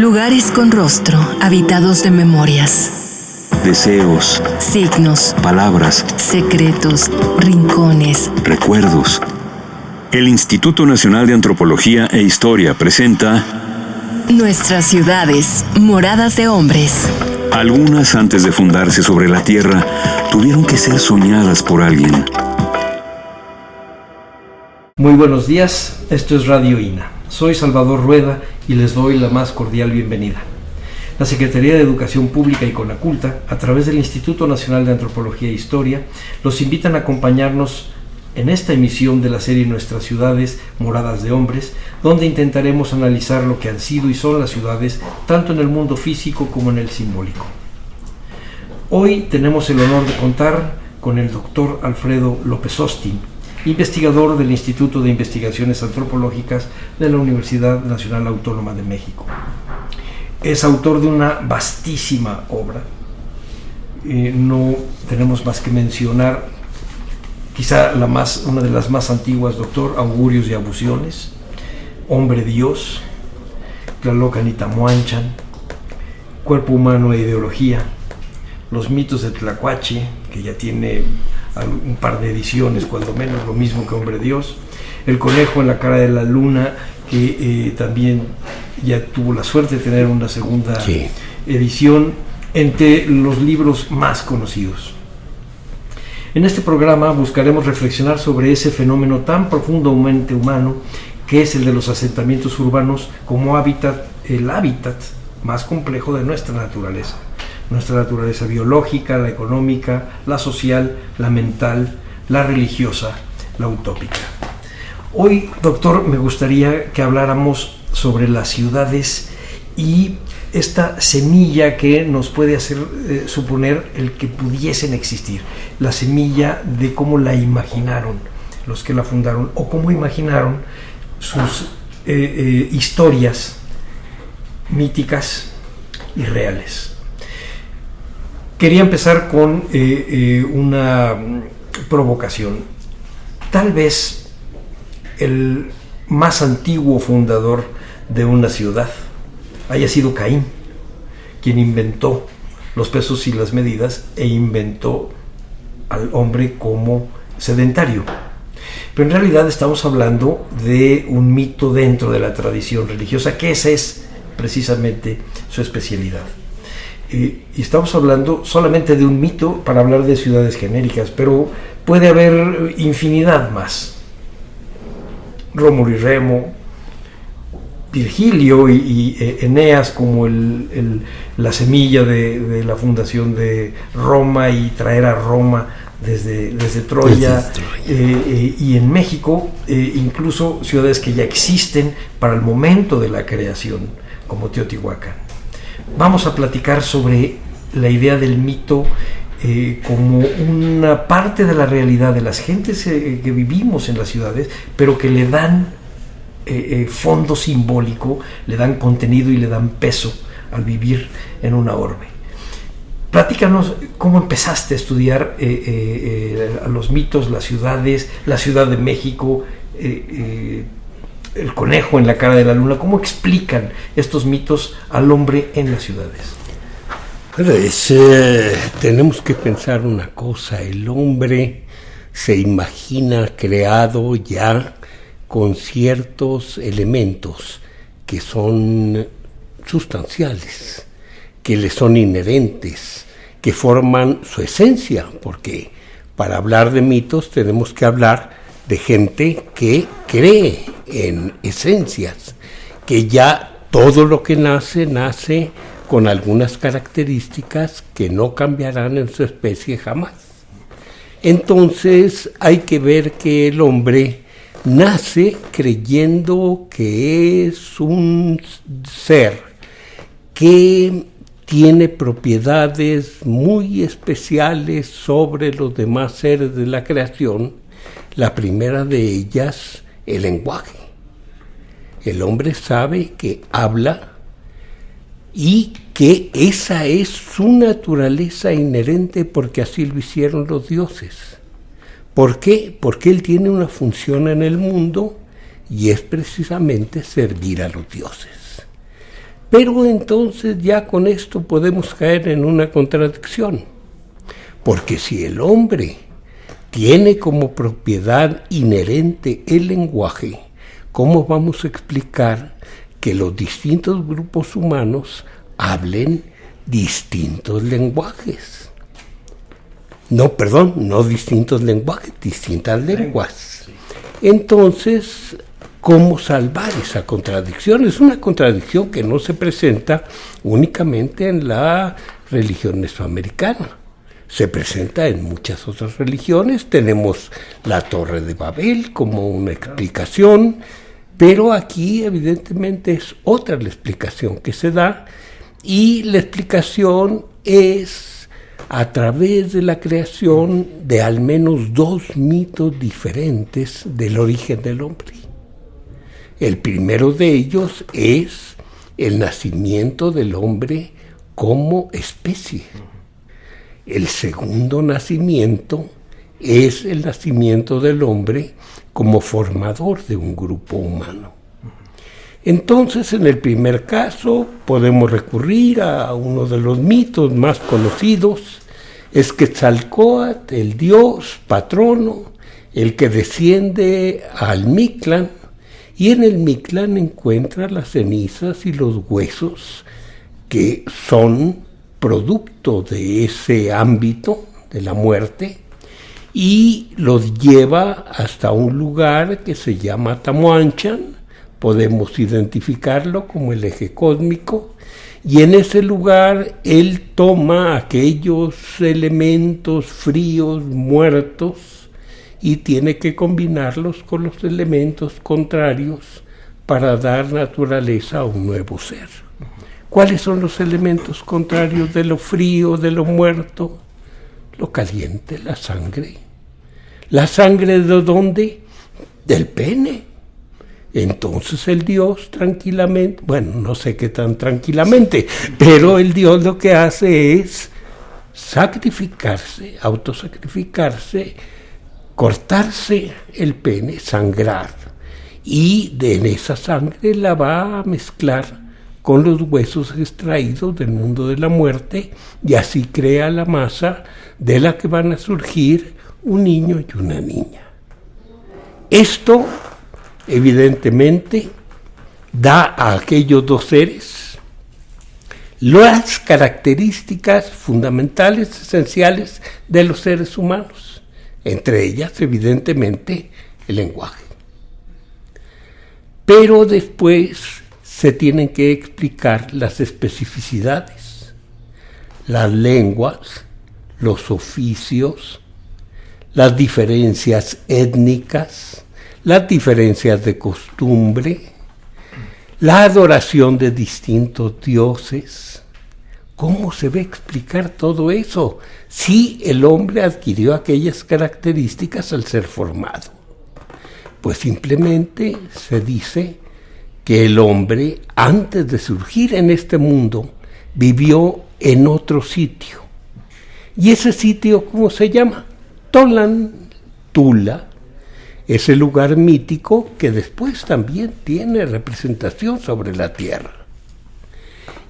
Lugares con rostro, habitados de memorias. Deseos, signos, palabras, secretos, rincones, recuerdos. El Instituto Nacional de Antropología e Historia presenta nuestras ciudades, moradas de hombres. Algunas, antes de fundarse sobre la tierra, tuvieron que ser soñadas por alguien. Muy buenos días, esto es Radio INA. Soy Salvador Rueda y les doy la más cordial bienvenida. La Secretaría de Educación Pública y Conaculta, a través del Instituto Nacional de Antropología e Historia, los invitan a acompañarnos en esta emisión de la serie Nuestras ciudades, moradas de hombres, donde intentaremos analizar lo que han sido y son las ciudades, tanto en el mundo físico como en el simbólico. Hoy tenemos el honor de contar con el doctor Alfredo López Austin, investigador del Instituto de Investigaciones Antropológicas de la Universidad Nacional Autónoma de México. Es autor de una vastísima obra. No tenemos más que mencionar quizá una de las más antiguas, Doctor, Augurios y Abusiones, Hombre Dios, Tlalocan y Tamuanchan, Cuerpo Humano e Ideología, Los mitos de Tlacuache, que ya tiene un par de ediciones, cuando menos, lo mismo que Hombre Dios, El Conejo en la Cara de la Luna, que también ya tuvo la suerte de tener una segunda edición, entre los libros más conocidos. En este programa buscaremos reflexionar sobre ese fenómeno tan profundamente humano que es el de los asentamientos urbanos como el hábitat más complejo de nuestra naturaleza biológica, la económica, la social, la mental, la religiosa, la utópica. Hoy, doctor, me gustaría que habláramos sobre las ciudades y esta semilla que nos puede hacer suponer el que pudiesen existir, la semilla de cómo la imaginaron los que la fundaron o cómo imaginaron sus historias míticas y reales. Quería empezar con una provocación. Tal vez el más antiguo fundador de una ciudad haya sido Caín, quien inventó los pesos y las medidas e inventó al hombre como sedentario. Pero en realidad estamos hablando de un mito dentro de la tradición religiosa, que esa es precisamente su especialidad. Y estamos hablando solamente de un mito para hablar de ciudades genéricas, pero puede haber infinidad más. Rómulo y Remo, Virgilio y Eneas como la semilla de la fundación de Roma y traer a Roma desde Troya, y en México incluso ciudades que ya existen para el momento de la creación, como Teotihuacán. Vamos a platicar sobre la idea del mito como una parte de la realidad de las gentes que vivimos en las ciudades, pero que le dan fondo simbólico, le dan contenido y le dan peso al vivir en una orbe. Platícanos cómo empezaste a estudiar los mitos, las ciudades, la Ciudad de México, el conejo en la cara de la luna. ¿Cómo explican estos mitos al hombre en las ciudades? Tenemos que pensar una cosa: el hombre se imagina creado ya con ciertos elementos que son sustanciales, que le son inherentes, que forman su esencia, porque para hablar de mitos tenemos que hablar de gente que cree en esencias, que ya todo lo que nace con algunas características que no cambiarán en su especie jamás. Entonces hay que ver que el hombre nace creyendo que es un ser que tiene propiedades muy especiales sobre los demás seres de la creación. La primera de ellas, el lenguaje. El hombre sabe que habla y que esa es su naturaleza inherente porque así lo hicieron los dioses. ¿Por qué? Porque él tiene una función en el mundo y es precisamente servir a los dioses. Pero entonces ya con esto podemos caer en una contradicción, porque si el hombre tiene como propiedad inherente el lenguaje, ¿cómo vamos a explicar que los distintos grupos humanos hablen distintos lenguajes? No distintos lenguajes, distintas lenguas. Entonces, ¿cómo salvar esa contradicción? Es una contradicción que no se presenta únicamente en la religión mesoamericana. Se presenta en muchas otras religiones. Tenemos la Torre de Babel como una explicación, pero aquí evidentemente es otra la explicación que se da, y la explicación es a través de la creación de al menos 2 mitos diferentes del origen del hombre. El primero de ellos es el nacimiento del hombre como especie. El segundo nacimiento es el nacimiento del hombre como formador de un grupo humano. Entonces, en el primer caso, podemos recurrir a uno de los mitos más conocidos. Es Quetzalcóatl, el dios patrono, el que desciende al Mictlán, y en el Mictlán encuentra las cenizas y los huesos que son producto de ese ámbito de la muerte, y los lleva hasta un lugar que se llama Tamuanchan. Podemos identificarlo como el eje cósmico, y en ese lugar él toma aquellos elementos fríos, muertos, y tiene que combinarlos con los elementos contrarios para dar naturaleza a un nuevo ser. ¿Cuáles son los elementos contrarios de lo frío, de lo muerto? Lo caliente, la sangre. ¿La sangre de dónde? Del pene. Entonces el Dios tranquilamente, bueno, no sé qué tan tranquilamente, pero el Dios lo que hace es sacrificarse, autosacrificarse, cortarse el pene, sangrar, y en esa sangre la va a mezclar con los huesos extraídos del mundo de la muerte, y así crea la masa de la que van a surgir un niño y una niña. Esto, evidentemente, da a aquellos 2 seres las características fundamentales, esenciales de los seres humanos, entre ellas, evidentemente, el lenguaje. Pero después se tienen que explicar las especificidades, las lenguas, los oficios, las diferencias étnicas, las diferencias de costumbre, la adoración de distintos dioses. ¿Cómo se va a explicar todo eso si el hombre adquirió aquellas características al ser formado? Pues simplemente se dice que el hombre, antes de surgir en este mundo, vivió en otro sitio. ¿Y ese sitio cómo se llama? Tolan, Tula, ese lugar mítico que después también tiene representación sobre la tierra.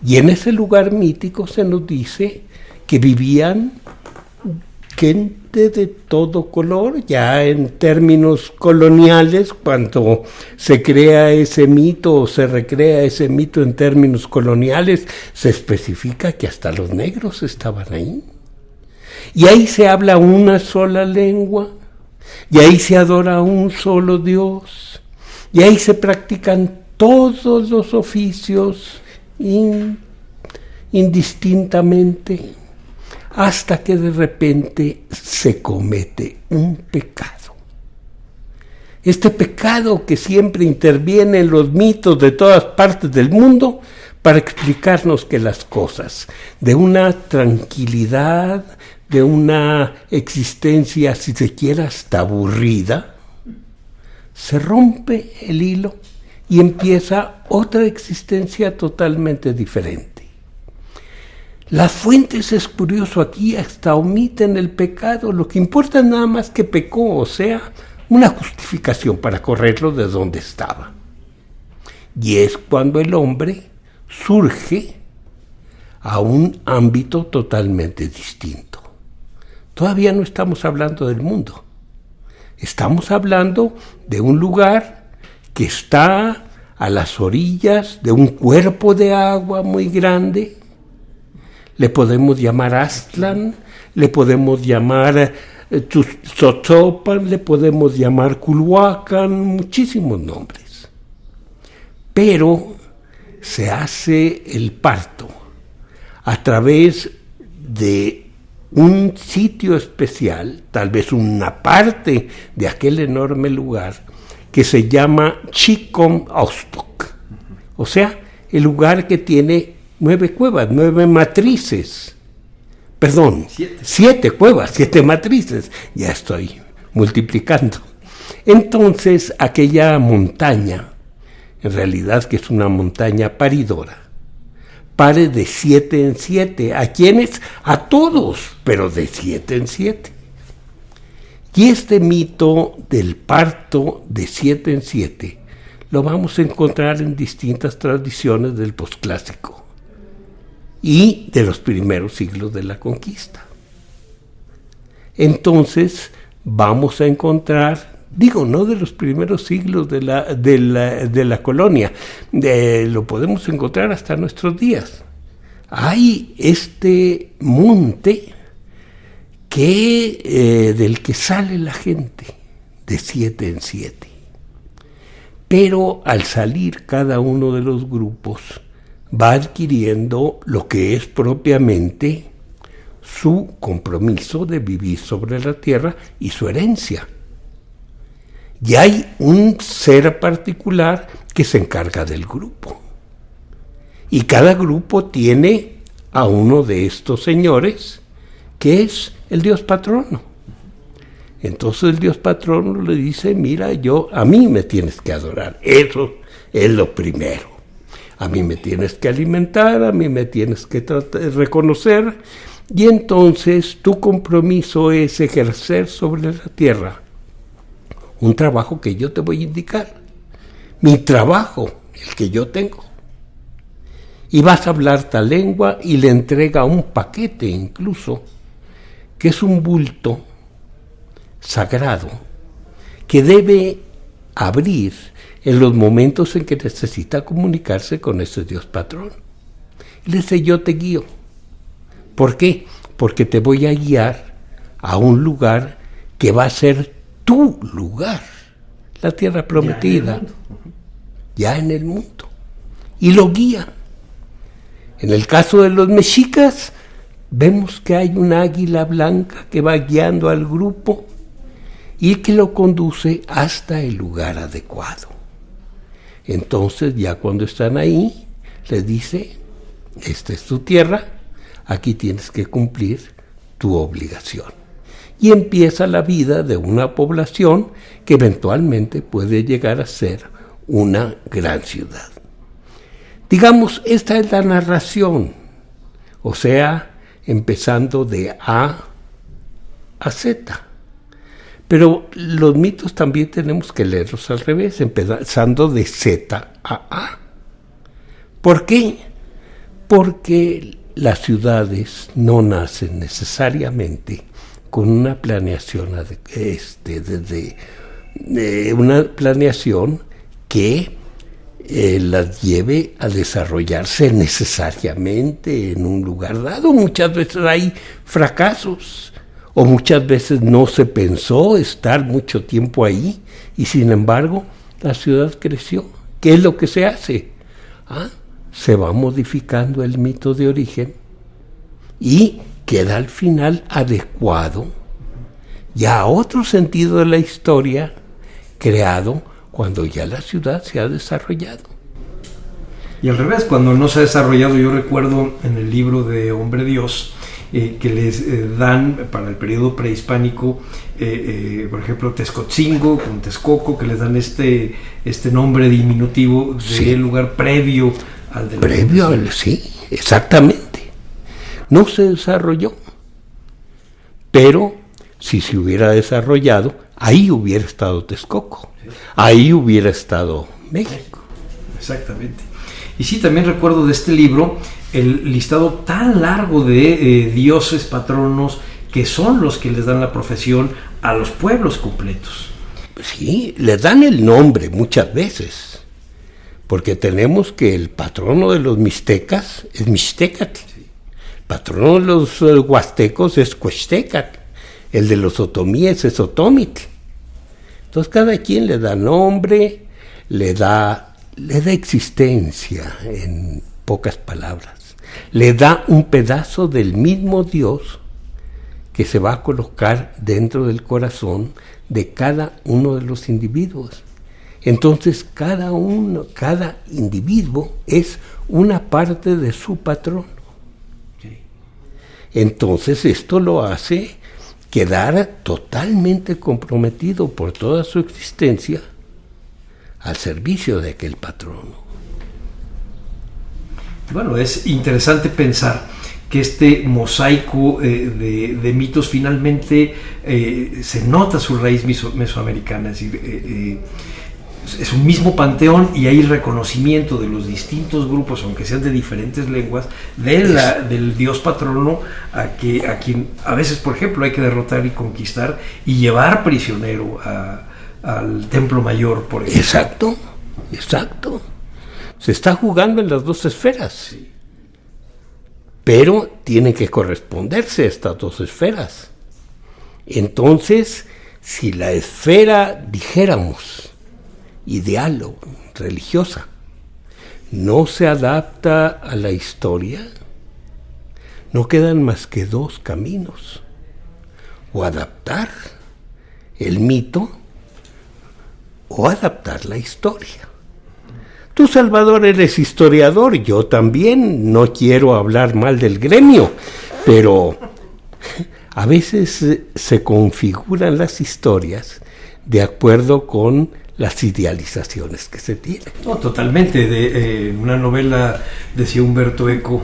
Y en ese lugar mítico se nos dice que vivían gente de todo color. Ya en términos coloniales, cuando se crea ese mito o se recrea ese mito en términos coloniales, se especifica que hasta los negros estaban ahí. Y ahí se habla una sola lengua, y ahí se adora a un solo Dios, y ahí se practican todos los oficios indistintamente, hasta que de repente se comete un pecado. Este pecado que siempre interviene en los mitos de todas partes del mundo para explicarnos que las cosas de una tranquilidad, de una existencia, si se quiere, hasta aburrida, se rompe el hilo y empieza otra existencia totalmente diferente. Las fuentes, es curioso, aquí hasta omiten el pecado. Lo que importa es nada más que pecó, o sea, una justificación para correrlo de donde estaba. Y es cuando el hombre surge a un ámbito totalmente distinto. Todavía no estamos hablando del mundo. Estamos hablando de un lugar que está a las orillas de un cuerpo de agua muy grande. Le podemos llamar Aztlán, le podemos llamar Tzotzópan, le podemos llamar Culhuacán, muchísimos nombres. Pero se hace el parto a través de un sitio especial, tal vez una parte de aquel enorme lugar, que se llama Chikom Ostok. O sea, el lugar que tiene 9 cuevas, 9 matrices. Perdón, 7 cuevas, 7 matrices. Ya estoy multiplicando. Entonces, aquella montaña, en realidad que es una montaña paridora, pare de 7 en 7. ¿A quiénes? A todos, pero de 7 en 7. Y este mito del parto de 7 en 7 lo vamos a encontrar en distintas tradiciones del posclásico y de los primeros siglos de la conquista. Entonces vamos a encontrar, digo, no de los primeros siglos de la colonia, lo podemos encontrar hasta nuestros días. Hay este monte del que sale la gente de 7 en 7. Pero al salir cada uno de los grupos va adquiriendo lo que es propiamente su compromiso de vivir sobre la tierra y su herencia. Y hay un ser particular que se encarga del grupo. Y cada grupo tiene a uno de estos señores que es el dios patrono. Entonces el dios patrono le dice, mira, a mí me tienes que adorar, eso es lo primero. A mí me tienes que alimentar, a mí me tienes que reconocer, y entonces tu compromiso es ejercer sobre la tierra un trabajo que yo te voy a indicar, mi trabajo, el que yo tengo. Y vas a hablar tal lengua, y le entrega un paquete incluso, que es un bulto sagrado que debe abrir en los momentos en que necesita comunicarse con ese Dios patrón. Y le dice, yo te guío. ¿Por qué? Porque te voy a guiar a un lugar que va a ser tu lugar, la tierra prometida, ya en el mundo. Y lo guía. En el caso de los mexicas, vemos que hay una águila blanca que va guiando al grupo y que lo conduce hasta el lugar adecuado. Entonces, ya cuando están ahí, les dice, esta es tu tierra, aquí tienes que cumplir tu obligación. Y empieza la vida de una población que eventualmente puede llegar a ser una gran ciudad. Digamos, esta es la narración, o sea, empezando de A a Z. Pero los mitos también tenemos que leerlos al revés, empezando de Z a A. ¿Por qué? Porque las ciudades no nacen necesariamente con una planeación, una planeación que las lleve a desarrollarse necesariamente en un lugar dado. Muchas veces hay fracasos, o muchas veces no se pensó estar mucho tiempo ahí, y sin embargo la ciudad creció. ¿Qué es lo que se hace? Se va modificando el mito de origen y queda al final adecuado ya a otro sentido de la historia, creado cuando ya la ciudad se ha desarrollado. Y al revés, cuando no se ha desarrollado, yo recuerdo en el libro de Hombre Dios, que les dan para el periodo prehispánico, por ejemplo, Texcotzingo con Texcoco, que les dan este nombre diminutivo del lugar previo al de la sí, exactamente. No se desarrolló, pero si se hubiera desarrollado, ahí hubiera estado Texcoco, ahí hubiera estado México. Exactamente. Y sí, también recuerdo de este libro el listado tan largo de dioses patronos que son los que les dan la profesión a los pueblos completos. Sí, le dan el nombre muchas veces, porque tenemos que el patrono de los mixtecas es Mixtecatl, el patrono de los huastecos es Cuextecatl, el de los otomíes es Otomitl. Entonces cada quien le da nombre, le da existencia, en pocas palabras, le da un pedazo del mismo Dios que se va a colocar dentro del corazón de cada uno de los individuos. Entonces cada individuo es una parte de su patrono. Entonces esto lo hace quedar totalmente comprometido por toda su existencia al servicio de aquel patrono. Bueno, es interesante pensar que este mosaico de mitos finalmente se nota su raíz mesoamericana, es decir, es un mismo panteón y hay reconocimiento de los distintos grupos, aunque sean de diferentes lenguas, del dios patrono a quien a veces, por ejemplo, hay que derrotar y conquistar y llevar prisionero al templo mayor, por ejemplo. Exacto. Se está jugando en las dos esferas. Sí. Pero tienen que corresponderse estas dos esferas. Entonces, si la esfera, dijéramos, ideal o religiosa, no se adapta a la historia, no quedan más que dos caminos: o adaptar el mito o adaptar la historia. Tú, Salvador, eres historiador, yo también, no quiero hablar mal del gremio, pero a veces se configuran las historias de acuerdo con las idealizaciones que se tienen. No, totalmente. En una novela decía Humberto Eco,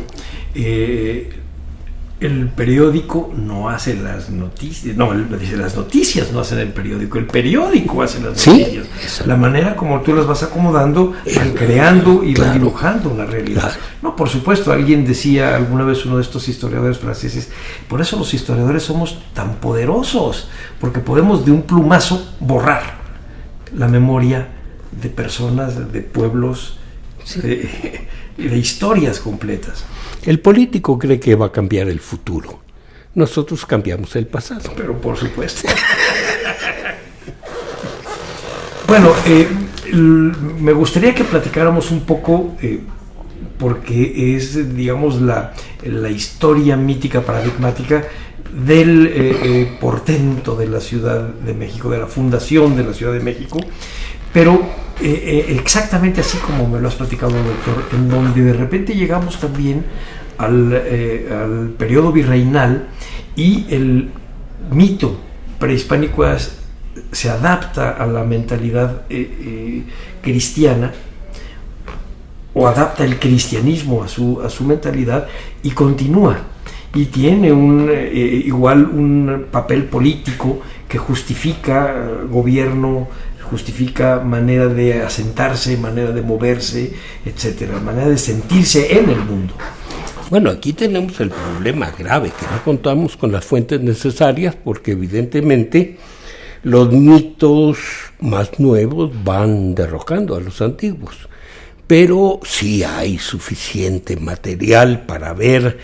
el periódico no hace las noticias, las noticias no hacen el periódico hace las noticias. ¿Sí? La manera como tú las vas acomodando, van creando y van dibujando una realidad. Claro. No, por supuesto, alguien decía alguna vez, uno de estos historiadores franceses, por eso los historiadores somos tan poderosos, porque podemos de un plumazo borrar la memoria de personas, de pueblos, sí, de historias completas. El político cree que va a cambiar el futuro. Nosotros cambiamos el pasado. Pero por supuesto. Bueno, me gustaría que platicáramos un poco, porque es, digamos, la historia mítica paradigmática del portento de la Ciudad de México, de la fundación de la Ciudad de México, pero exactamente así como me lo has platicado, doctor, en donde de repente llegamos también al periodo virreinal y el mito prehispánico se adapta a la mentalidad cristiana, o adapta el cristianismo a su mentalidad y continúa. Y tiene igual un papel político que justifica gobierno, justifica manera de asentarse, manera de moverse, etcétera, manera de sentirse en el mundo. Bueno, aquí tenemos el problema grave, que no contamos con las fuentes necesarias, porque evidentemente los mitos más nuevos van derrocando a los antiguos. Pero sí hay suficiente material para ver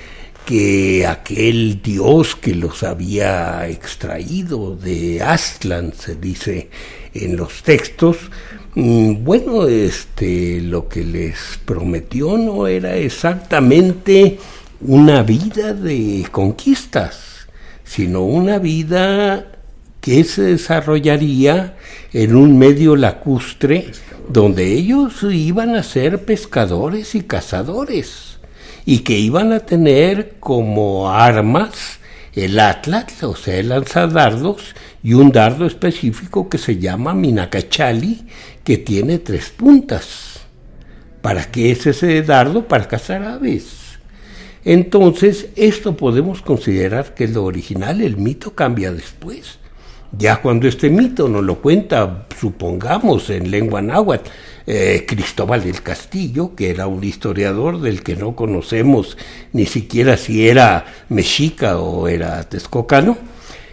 que aquel dios que los había extraído de Aztlán, se dice en los textos, bueno, lo que les prometió no era exactamente una vida de conquistas, sino una vida que se desarrollaría en un medio lacustre donde ellos iban a ser pescadores y cazadores, y que iban a tener como armas el atlatl, o sea, el lanzadardos, y un dardo específico que se llama minacachali, que tiene 3 puntas. ¿Para qué es ese dardo? Para cazar aves. Entonces, esto podemos considerar que es lo original. El mito cambia después. Ya cuando este mito nos lo cuenta supongamos en lengua náhuatl, Cristóbal del Castillo, que era un historiador del que no conocemos ni siquiera si era mexica o era texcocano.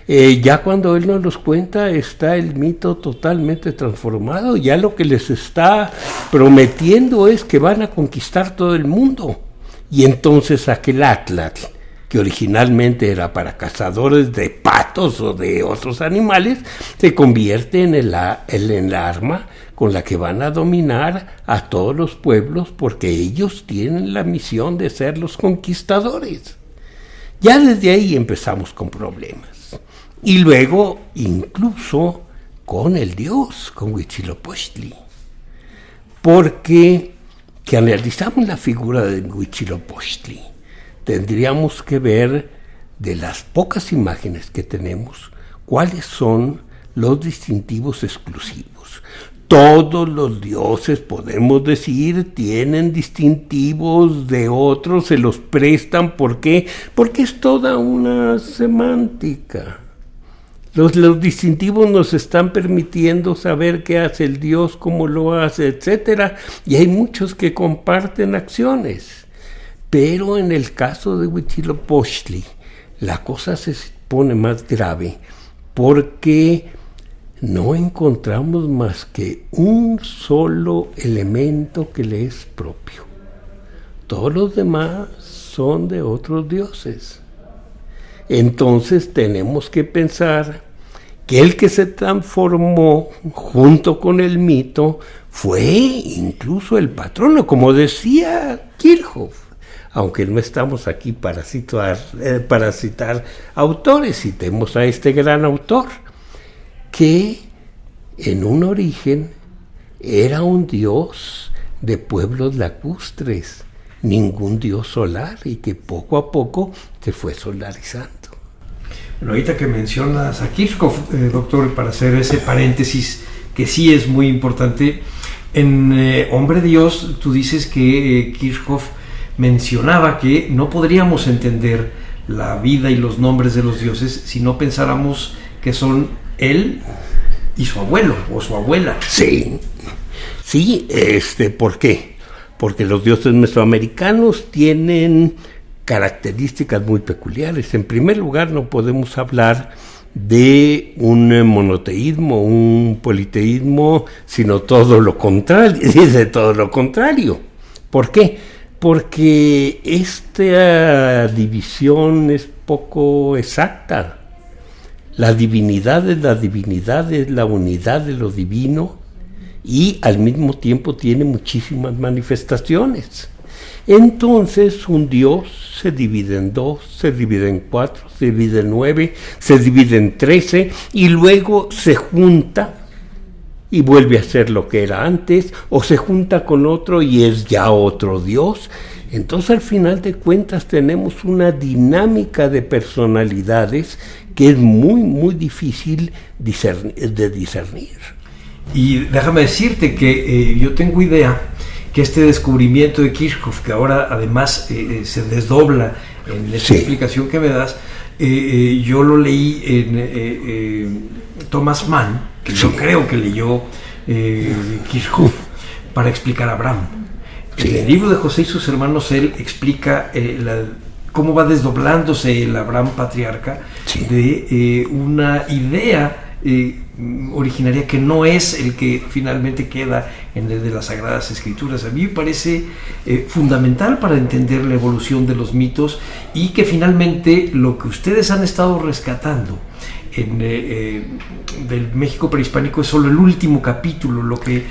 Ya cuando él nos los cuenta está el mito totalmente transformado. Ya lo que les está prometiendo es que van a conquistar todo el mundo. Y entonces aquel Atlatl, que originalmente era para cazadores de patos o de otros animales, se convierte en el arma con la que van a dominar a todos los pueblos, porque ellos tienen la misión de ser los conquistadores. Ya desde ahí empezamos con problemas. Y luego, incluso con el dios, con Huitzilopochtli. Porque que analizamos la figura de Huitzilopochtli, tendríamos que ver, de las pocas imágenes que tenemos, cuáles son los distintivos exclusivos. Todos los dioses, podemos decir, tienen distintivos de otros, se los prestan. ¿Por qué? Porque es toda una semántica. Los distintivos nos están permitiendo saber qué hace el dios, cómo lo hace, etc. Y hay muchos que comparten acciones. Pero en el caso de Huitzilopochtli, la cosa se pone más grave porque no encontramos más que un solo elemento que le es propio. Todos los demás son de otros dioses. Entonces tenemos que pensar que el que se transformó junto con el mito fue incluso el patrono, como decía Kirchhoff. Aunque no estamos aquí para citar autores, citemos a este gran autor, que en un origen era un dios de pueblos lacustres, ningún dios solar, y que poco a poco se fue solarizando. Bueno, ahorita que mencionas a Kirchhoff, doctor, para hacer ese paréntesis que sí es muy importante, en Hombre Dios tú dices que Kirchhoff mencionaba que no podríamos entender la vida y los nombres de los dioses si no pensáramos que son él y su abuelo o su abuela. Sí, ¿por qué? Porque los dioses mesoamericanos tienen características muy peculiares. En primer lugar, no podemos hablar de un monoteísmo, un politeísmo, sino todo lo contrario, dice todo lo contrario. ¿Por qué? Porque esta división es poco exacta. La divinidad es la unidad de lo divino y al mismo tiempo tiene muchísimas manifestaciones. Entonces un dios se divide en 2, se divide en 4, se divide en 9, se divide en 13 y luego se junta y vuelve a ser lo que era antes, o se junta con otro y es ya otro dios. Entonces al final de cuentas tenemos una dinámica de personalidades que es muy, muy difícil de discernir. Y déjame decirte que yo tengo idea que este descubrimiento de Kirchhoff, que ahora además se desdobla en esta explicación que me das, yo lo leí en Thomas Mann, que yo creo que leyó Kirchhoff para explicar a Abraham. En el libro de José y sus hermanos, él explica cómo va desdoblándose el Abraham patriarca de una idea originaria que no es el que finalmente queda en el de las Sagradas Escrituras. A mí me parece fundamental para entender la evolución de los mitos y que finalmente lo que ustedes han estado rescatando del México prehispánico es solo el último capítulo, lo que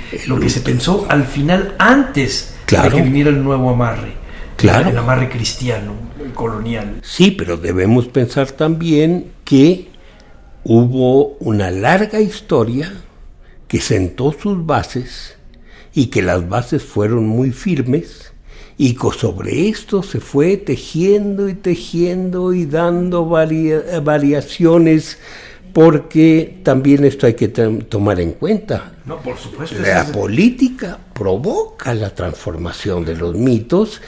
se pensó al final antes de que viniera el nuevo amarre, el amarre cristiano, colonial. Sí, pero debemos pensar también que hubo una larga historia que sentó sus bases y que las bases fueron muy firmes y que sobre esto se fue tejiendo y dando variaciones, porque también esto hay que tomar en cuenta. No, por supuesto. La política provoca la transformación de los mitos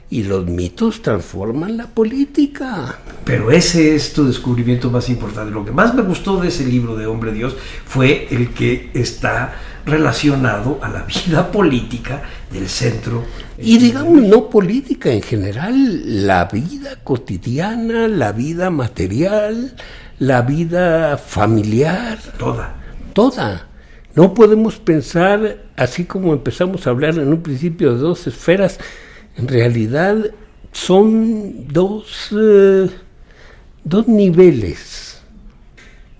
y los mitos transforman la política. Pero ese es tu descubrimiento más importante. Lo que más me gustó de ese libro de Hombre Dios fue el que está relacionado a la vida política del centro. Y digamos, no política en general, la vida cotidiana, la vida material, la vida familiar. Toda. No podemos pensar, así como empezamos a hablar en un principio de dos esferas, en realidad son dos niveles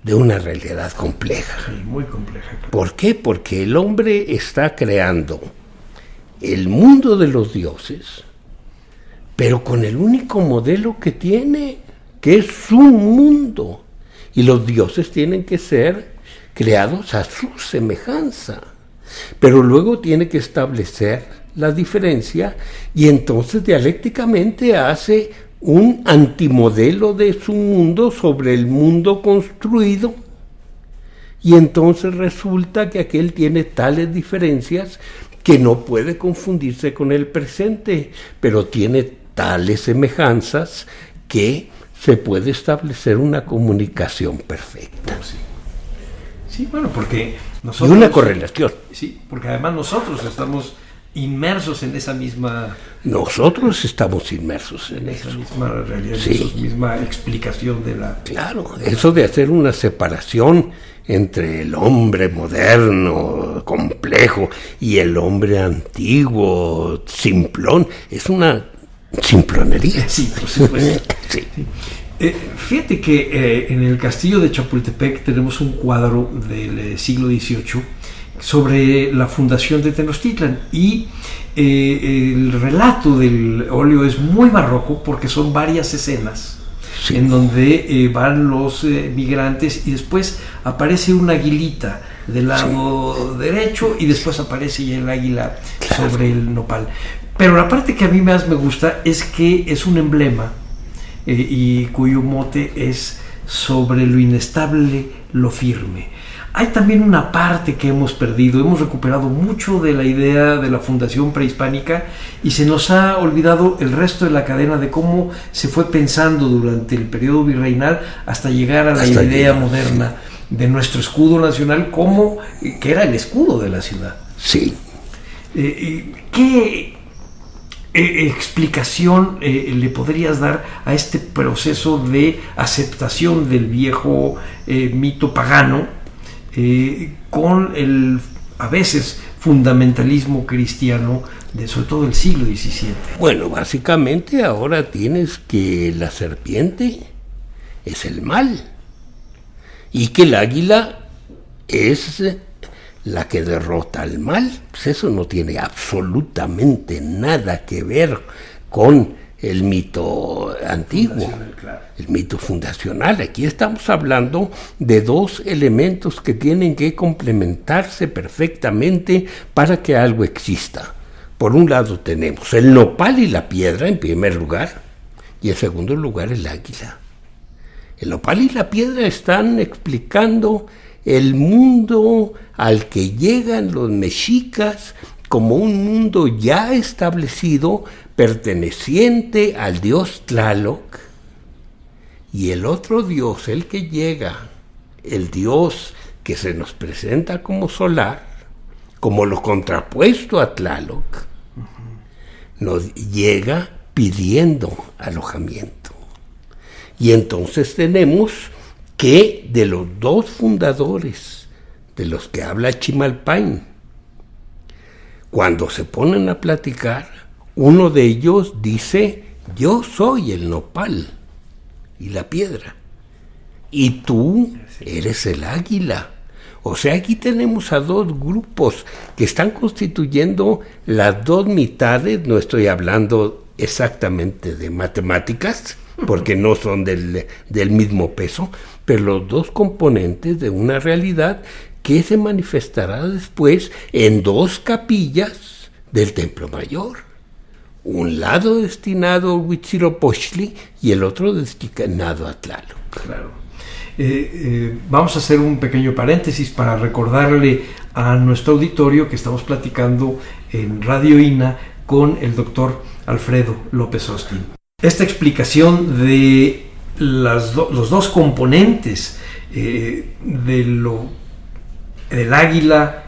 de una realidad compleja. Sí, muy compleja. Claro. ¿Por qué? Porque el hombre está creando el mundo de los dioses, pero con el único modelo que tiene, que es su mundo. Y los dioses tienen que ser creados a su semejanza. Pero luego tiene que establecer la diferencia y entonces dialécticamente hace un antimodelo de su mundo sobre el mundo construido, y entonces resulta que aquel tiene tales diferencias que no puede confundirse con el presente, pero tiene tales semejanzas que se puede establecer una comunicación perfecta. Sí, bueno, porque nosotros... Y una correlación. Sí, porque además nosotros estamos inmersos en esa misma... Nosotros estamos inmersos en esa eso. Misma realidad, sí. Esa misma explicación de la... Claro, eso de hacer una separación entre el hombre moderno, complejo, y el hombre antiguo, simplón, es una simplonería. Sí, por supuesto. Sí. Fíjate que en el castillo de Chapultepec tenemos un cuadro del siglo XVIII sobre la fundación de Tenochtitlan, y el relato del óleo es muy barroco porque son varias escenas. Sí. En donde van los migrantes y después aparece una aguilita del lado derecho y después aparece ya el águila sobre el nopal. Pero la parte que a mí más me gusta es que es un emblema y cuyo mote es sobre lo inestable, lo firme. Hay también una parte que hemos perdido, hemos recuperado mucho de la idea de la fundación prehispánica y se nos ha olvidado el resto de la cadena de cómo se fue pensando durante el periodo virreinal hasta llegar a la idea moderna de nuestro escudo nacional, como que era el escudo de la ciudad. Sí. ¿Qué explicación le podrías dar a este proceso de aceptación del viejo mito pagano con el a veces fundamentalismo cristiano de sobre todo el siglo XVII? Bueno, básicamente ahora tienes que la serpiente es el mal y que el águila es la que derrota al mal. Pues eso no tiene absolutamente nada que ver con el mito antiguo, el mito fundacional. Aquí estamos hablando de dos elementos que tienen que complementarse perfectamente para que algo exista. Por un lado tenemos el nopal y la piedra en primer lugar, y en segundo lugar el águila. El nopal y la piedra están explicando el mundo al que llegan los mexicas como un mundo ya establecido, perteneciente al dios Tlaloc, y el otro dios, el que llega, el dios que se nos presenta como solar, como lo contrapuesto a Tlaloc, nos llega pidiendo alojamiento. Y entonces tenemos que de los dos fundadores de los que habla Chimalpain, cuando se ponen a platicar, uno de ellos dice: yo soy el nopal y la piedra, y tú eres el águila. O sea, aquí tenemos a dos grupos que están constituyendo las dos mitades. No estoy hablando exactamente de matemáticas, porque no son del mismo peso, pero los dos componentes de una realidad que se manifestará después en dos capillas del Templo Mayor. Un lado destinado a Huitzilopochtli y el otro destinado a Tlaloc. Claro. Vamos a hacer un pequeño paréntesis para recordarle a nuestro auditorio que estamos platicando en Radio INA con el doctor Alfredo López Austin. Esta explicación de los dos componentes del águila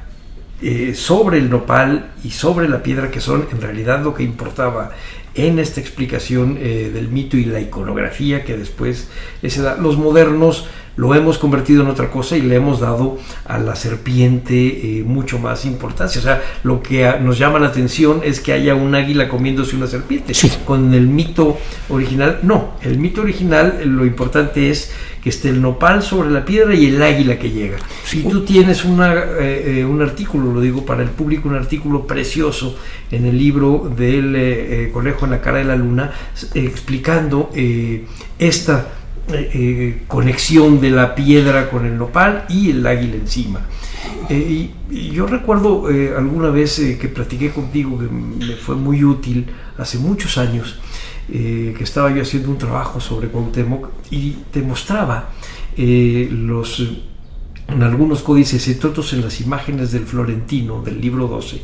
sobre el nopal y sobre la piedra, que son en realidad lo que importaba en esta explicación del mito y la iconografía que después se da. Los modernos lo hemos convertido en otra cosa y le hemos dado a la serpiente mucho más importancia. O sea, lo que nos llama la atención es que haya un águila comiéndose una serpiente. Sí. Con el mito original, no. El mito original, lo importante es que esté el nopal sobre la piedra y el águila que llega. Sí. Y tú tienes un artículo, lo digo para el público, un artículo precioso en el libro del Conejo en la cara de la luna, explicando esta conexión de la piedra con el nopal y el águila encima. Y yo recuerdo alguna vez que platiqué contigo, que me fue muy útil hace muchos años, que estaba yo haciendo un trabajo sobre Cuauhtémoc y te mostraba en algunos códices y otros en las imágenes del Florentino, del libro 12,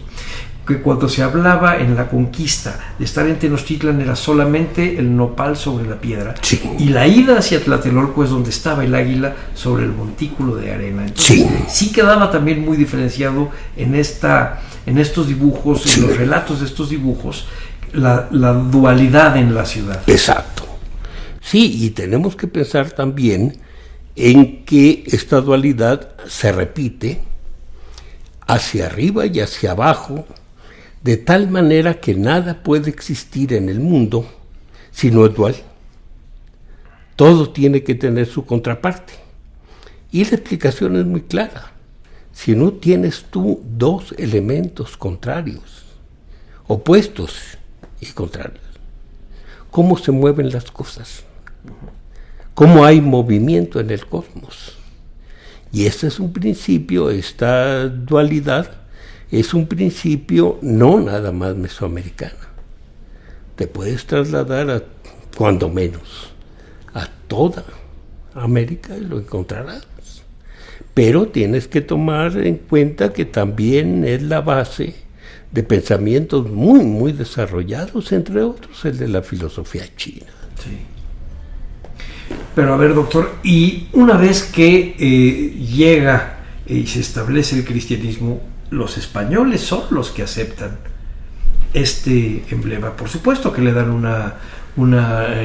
que cuando se hablaba en la conquista de estar en Tenochtitlan era solamente el nopal sobre la piedra, Sí. y la ida hacia Tlatelolco es donde estaba el águila sobre el montículo de arena. Entonces, sí quedaba también muy diferenciado en estos dibujos, Sí. en los relatos de estos dibujos, la dualidad en la ciudad. Exacto. Sí, y tenemos que pensar también en que esta dualidad se repite hacia arriba y hacia abajo, de tal manera que nada puede existir en el mundo si no es dual. Todo tiene que tener su contraparte. Y la explicación es muy clara. Si no tienes tú dos elementos contrarios, opuestos y contrarios, ¿cómo se mueven las cosas? ¿Cómo hay movimiento en el cosmos? Y ese es un principio, esta dualidad es un principio no nada más mesoamericano. Te puedes trasladar cuando menos, a toda América y lo encontrarás. Pero tienes que tomar en cuenta que también es la base de pensamientos muy, muy desarrollados, entre otros el de la filosofía china. Sí. Pero a ver, doctor, y una vez que llega y se establece el cristianismo, los españoles son los que aceptan este emblema. Por supuesto que le dan una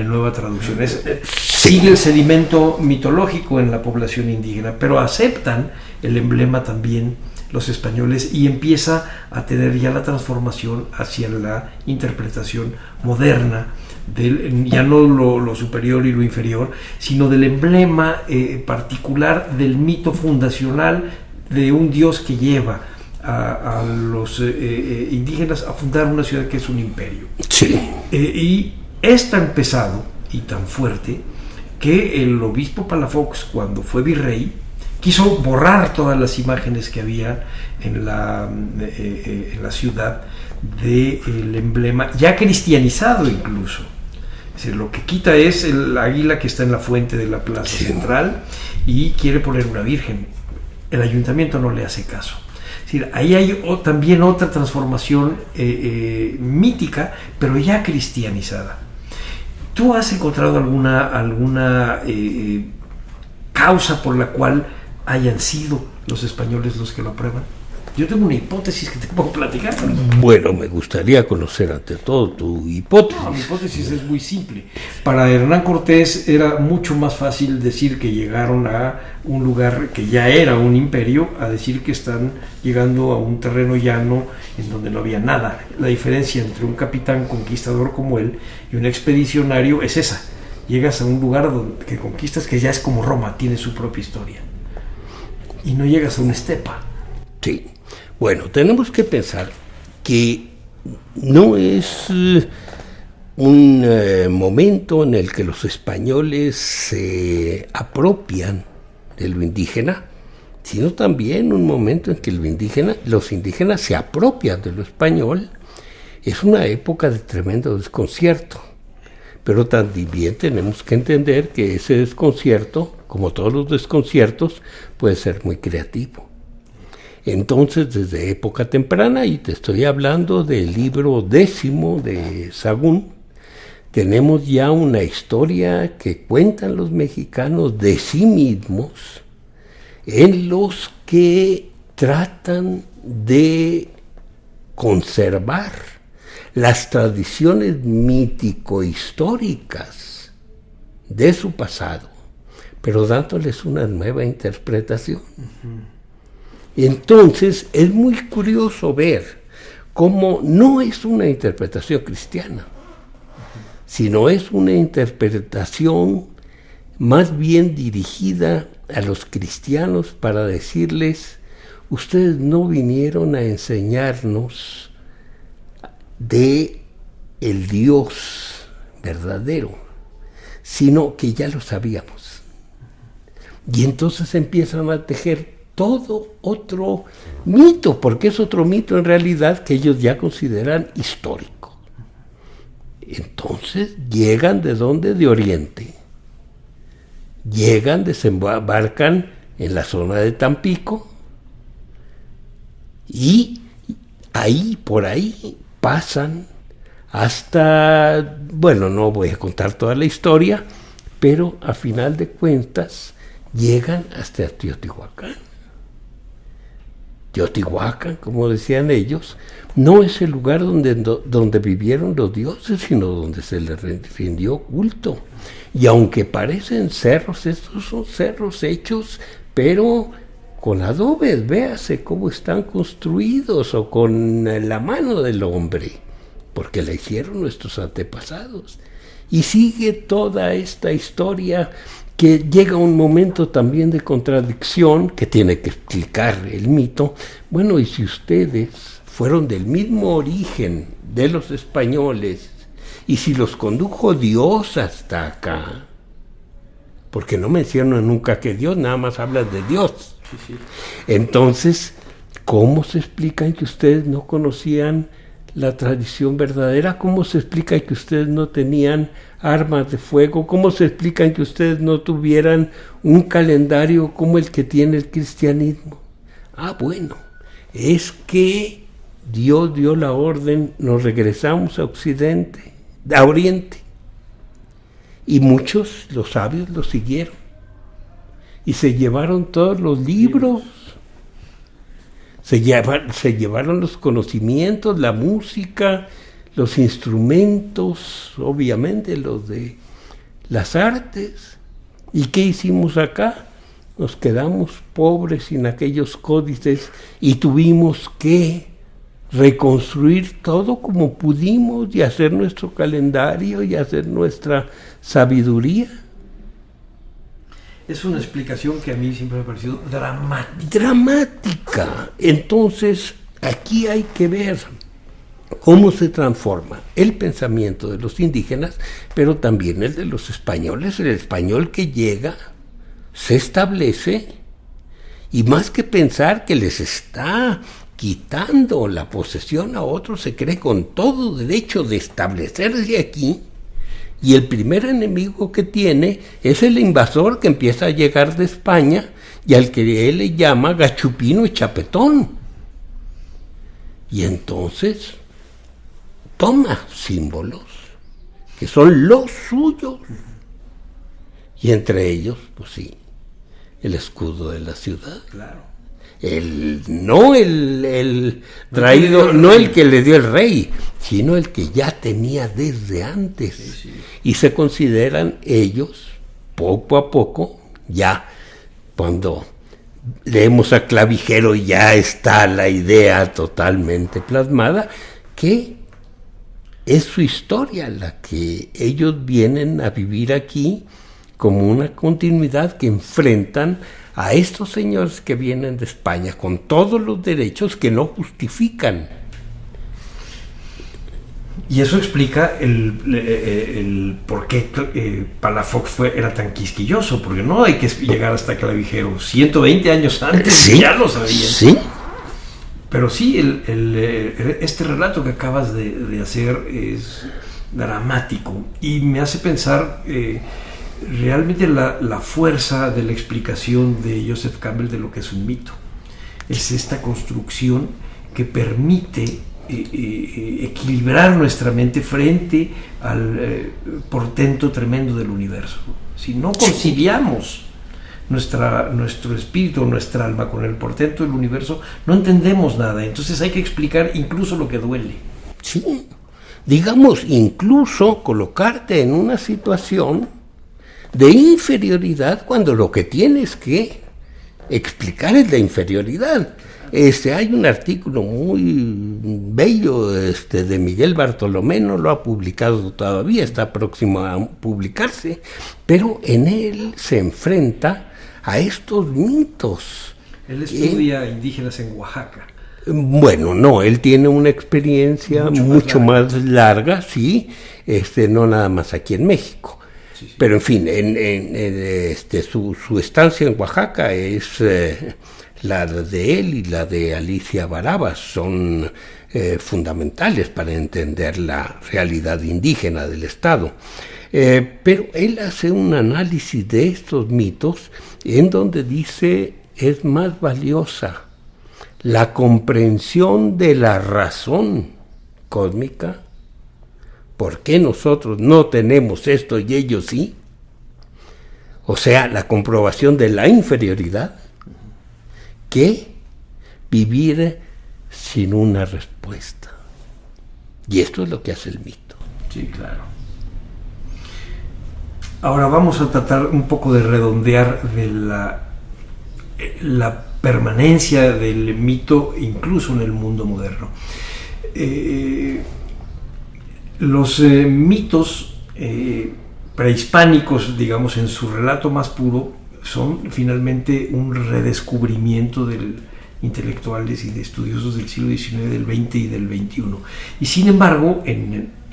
nueva traducción. Sigue el sedimento mitológico en la población indígena, pero aceptan el emblema también los españoles y empieza a tener ya la transformación hacia la interpretación moderna ya no lo superior y lo inferior, sino del emblema particular del mito fundacional de un dios que lleva a los indígenas a fundar una ciudad que es un imperio. Sí. Y es tan pesado y tan fuerte que el obispo Palafox, cuando fue virrey, quiso borrar todas las imágenes que había en la ciudad del emblema, ya cristianizado incluso. Es decir, lo que quita es el águila que está en la fuente de la plaza central y quiere poner una virgen. El ayuntamiento no le hace caso. Es decir, ahí hay también otra transformación mítica, pero ya cristianizada. ¿Tú has encontrado alguna causa por la cual hayan sido los españoles los que lo aprueban? Yo tengo una hipótesis que te puedo platicar. Bueno, me gustaría conocer ante todo tu hipótesis. No, mi hipótesis es muy simple. Para Hernán Cortés era mucho más fácil decir que llegaron a un lugar que ya era un imperio, a decir que están llegando a un terreno llano en donde no había nada. La diferencia entre un capitán conquistador como él y un expedicionario es esa. Llegas a un lugar que conquistas que ya es como Roma, tiene su propia historia. Y no llegas a una estepa. Sí. Bueno, tenemos que pensar que no es un momento en el que los españoles se apropian de lo indígena, sino también un momento en que los indígenas se apropian de lo español. Es una época de tremendo desconcierto, pero también tenemos que entender que ese desconcierto, como todos los desconciertos, puede ser muy creativo. Entonces, desde época temprana, y te estoy hablando del libro 10 de Sahagún, tenemos ya una historia que cuentan los mexicanos de sí mismos, en los que tratan de conservar las tradiciones mítico-históricas de su pasado, pero dándoles una nueva interpretación. Entonces es muy curioso ver cómo no es una interpretación cristiana, sino es una interpretación más bien dirigida a los cristianos para decirles: ustedes no vinieron a enseñarnos de el Dios verdadero, sino que ya lo sabíamos. Y entonces empiezan a tejer todo otro mito, porque es otro mito en realidad que ellos ya consideran histórico. Entonces llegan ¿de dónde? De Oriente. Llegan, desembarcan en la zona de Tampico y por ahí pasan hasta, bueno, no voy a contar toda la historia, pero a final de cuentas llegan hasta Teotihuacán. Teotihuacán, como decían ellos, no es el lugar donde vivieron los dioses, sino donde se les rindió culto. Y aunque parecen cerros, estos son cerros hechos, pero con adobes, véase cómo están construidos, o con la mano del hombre, porque la hicieron nuestros antepasados. Y sigue toda esta historia, que llega un momento también de contradicción que tiene que explicar el mito. Bueno, y si ustedes fueron del mismo origen de los españoles, y si los condujo Dios hasta acá, porque no mencionan nunca que Dios, nada más hablan de Dios. Sí. Entonces, ¿cómo se explican que ustedes no conocían la tradición verdadera? ¿Cómo se explica que ustedes no tenían armas de fuego? ¿Cómo se explican que ustedes no tuvieran un calendario como el que tiene el cristianismo? Bueno, es que Dios dio la orden, nos regresamos a Oriente, y muchos, los sabios, lo siguieron, y se llevaron todos los libros. Se llevaron los conocimientos, la música, los instrumentos, obviamente los de las artes. ¿Y qué hicimos acá? Nos quedamos pobres sin aquellos códices y tuvimos que reconstruir todo como pudimos y hacer nuestro calendario y hacer nuestra sabiduría. Es una explicación que a mí siempre me ha parecido dramática. Entonces, aquí hay que ver cómo se transforma el pensamiento de los indígenas, pero también el de los españoles. El español que llega, se establece, y más que pensar que les está quitando la posesión a otros, se cree con todo derecho de establecerse aquí. Y el primer enemigo que tiene es el invasor que empieza a llegar de España, y al que él le llama gachupino y chapetón. Y entonces toma símbolos que son los suyos, y entre ellos, pues sí, el escudo de la ciudad. Claro. No el traído, no el que le dio el rey, sino el que ya tenía desde antes. Sí. Y se consideran ellos, poco a poco, ya cuando leemos a Clavijero ya está la idea totalmente plasmada, que es su historia la que ellos vienen a vivir aquí como una continuidad, que enfrentan a estos señores que vienen de España con todos los derechos que no justifican. Y eso explica el por qué Palafox era tan quisquilloso, porque no hay que llegar hasta Clavijero, 120 años antes, sí, ya lo sabían. Sí. Pero sí, este relato que acabas de hacer es dramático y me hace pensar realmente la fuerza de la explicación de Joseph Campbell de lo que es un mito. es esta construcción que permite equilibrar nuestra mente frente al portento tremendo del universo. Si no conciliamos nuestro espíritu, nuestra alma con el portento del universo, no entendemos nada. Entonces hay que explicar incluso lo que duele. Sí, digamos, incluso colocarte en una situación de inferioridad cuando lo que tienes que explicar es la inferioridad. Hay un artículo muy bello de Miguel Bartolomé, no lo ha publicado todavía, está próximo a publicarse, pero en él se enfrenta a estos mitos. Él estudia indígenas en Oaxaca. Bueno, no, él tiene una experiencia mucho más larga, sí, no nada más aquí en México. Sí. Pero en fin, su estancia en Oaxaca es la de él y la de Alicia Barabas, son fundamentales para entender la realidad indígena del Estado. Pero él hace un análisis de estos mitos en donde dice es más valiosa la comprensión de la razón cósmica. ¿Por qué nosotros no tenemos esto y ellos sí? O sea, la comprobación de la inferioridad, que vivir sin una respuesta. Y esto es lo que hace el mito. Sí, claro. Ahora vamos a tratar un poco de redondear de la permanencia del mito incluso en el mundo moderno. Los mitos prehispánicos, digamos, en su relato más puro, son finalmente un redescubrimiento de intelectuales y de estudiosos del siglo XIX, del XX y del XXI. Y sin embargo,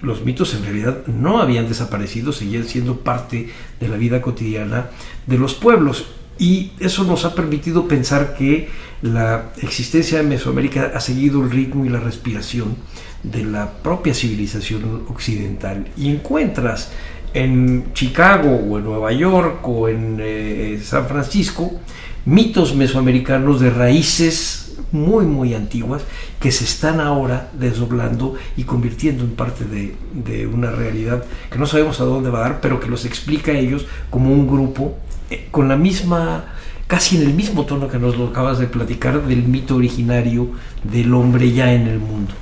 los mitos en realidad no habían desaparecido, seguían siendo parte de la vida cotidiana de los pueblos. Y eso nos ha permitido pensar que la existencia de Mesoamérica ha seguido el ritmo y la respiración de la propia civilización occidental. Y encuentras en Chicago o en Nueva York o en San Francisco mitos mesoamericanos de raíces muy muy antiguas que se están ahora desdoblando y convirtiendo en parte de una realidad que no sabemos a dónde va a dar, pero que los explica a ellos como un grupo con la misma, casi en el mismo tono que nos lo acabas de platicar del mito originario del hombre ya en el mundo.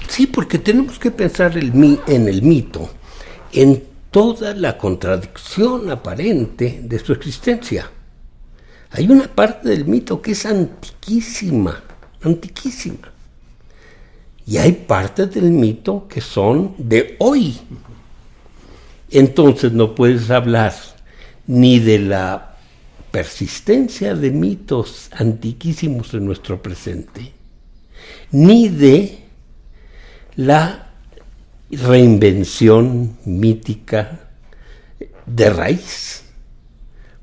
Sí, porque tenemos que pensar en el mito, en toda la contradicción aparente de su existencia. Hay una parte del mito que es antiquísima, antiquísima. Y hay partes del mito que son de hoy. Entonces no puedes hablar ni de la persistencia de mitos antiquísimos en nuestro presente, ni de la reinvención mítica de raíz.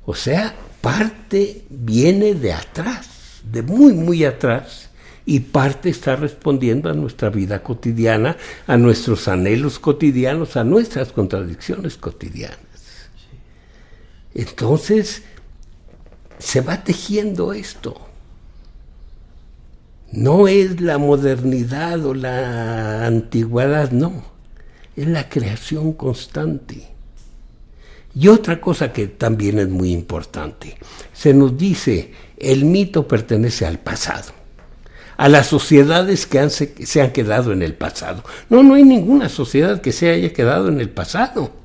O sea, parte viene de atrás, de muy, muy atrás, y parte está respondiendo a nuestra vida cotidiana, a nuestros anhelos cotidianos, a nuestras contradicciones cotidianas. Entonces, se va tejiendo esto. No es la modernidad o la antigüedad, no. Es la creación constante. Y otra cosa que también es muy importante, se nos dice, el mito pertenece al pasado, a las sociedades que se han quedado en el pasado. No hay ninguna sociedad que se haya quedado en el pasado.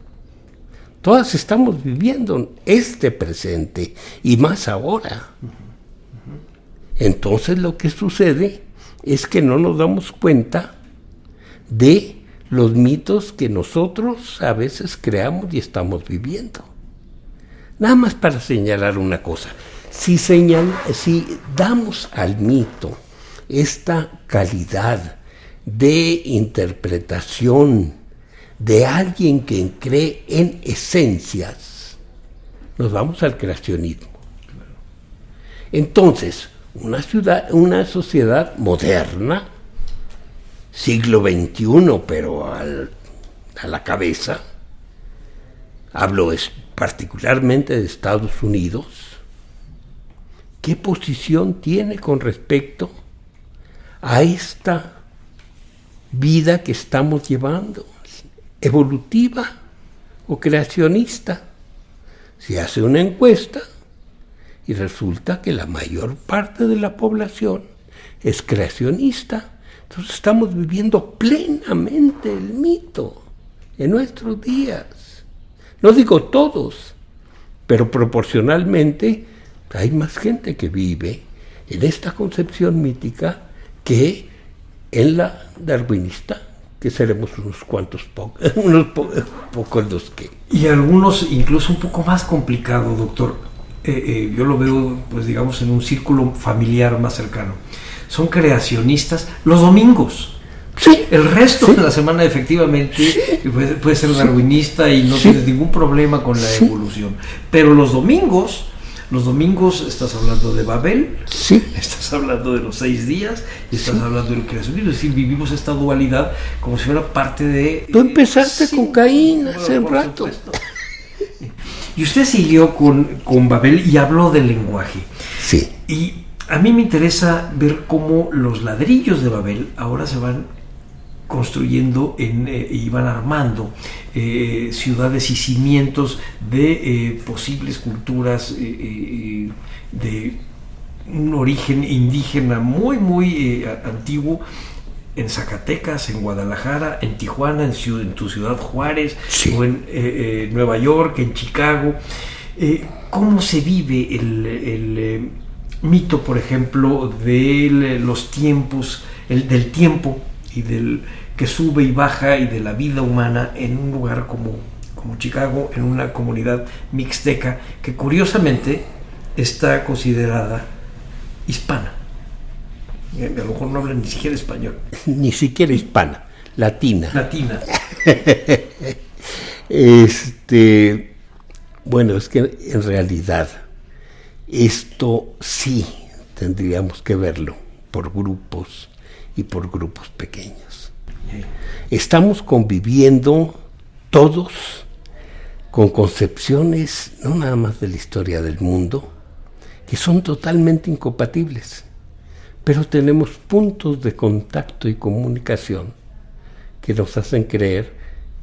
Todas estamos viviendo este presente y más ahora. Entonces lo que sucede es que no nos damos cuenta de los mitos que nosotros a veces creamos y estamos viviendo. Nada más para señalar una cosa. Si damos al mito esta calidad de interpretación de alguien que cree en esencias, nos vamos al creacionismo. Entonces, una sociedad moderna, siglo XXI, pero a la cabeza, hablo particularmente de Estados Unidos, ¿qué posición tiene con respecto a esta vida que estamos llevando? ¿Evolutiva o creacionista? Se hace una encuesta y resulta que la mayor parte de la población es creacionista. Entonces estamos viviendo plenamente el mito en nuestros días. No digo todos, pero proporcionalmente hay más gente que vive en esta concepción mítica que en la darwinista, que seremos unos pocos los que... Y algunos incluso un poco más complicado, doctor. Yo lo veo, pues digamos, en un círculo familiar más cercano. Son creacionistas los domingos. Sí. El resto de la semana, efectivamente, sí, puede ser darwinista y no tienes ningún problema con la evolución. Pero los domingos estás hablando de Babel, estás hablando de los 6 días, y estás hablando del creacionismo. Es decir, vivimos esta dualidad como si fuera parte de... Tú empezaste con Caín hace un rato. Y usted siguió con Babel y habló del lenguaje. Sí. Y a mí me interesa ver cómo los ladrillos de Babel ahora se van construyendo y van armando ciudades y cimientos de posibles culturas de un origen indígena muy antiguo, en Zacatecas, en Guadalajara, en Tijuana, en tu ciudad Juárez, o en Nueva York, en Chicago. ¿Cómo se vive el mito, por ejemplo, de los tiempos, del tiempo y del que sube y baja y de la vida humana en un lugar como Chicago, en una comunidad mixteca que curiosamente está considerada hispana? A lo mejor no hablan ni siquiera español. Ni siquiera hispana, latina. Bueno, es que en realidad esto sí tendríamos que verlo por grupos y por grupos pequeños. Estamos conviviendo todos con concepciones, no nada más de la historia del mundo, que son totalmente incompatibles, pero tenemos puntos de contacto y comunicación que nos hacen creer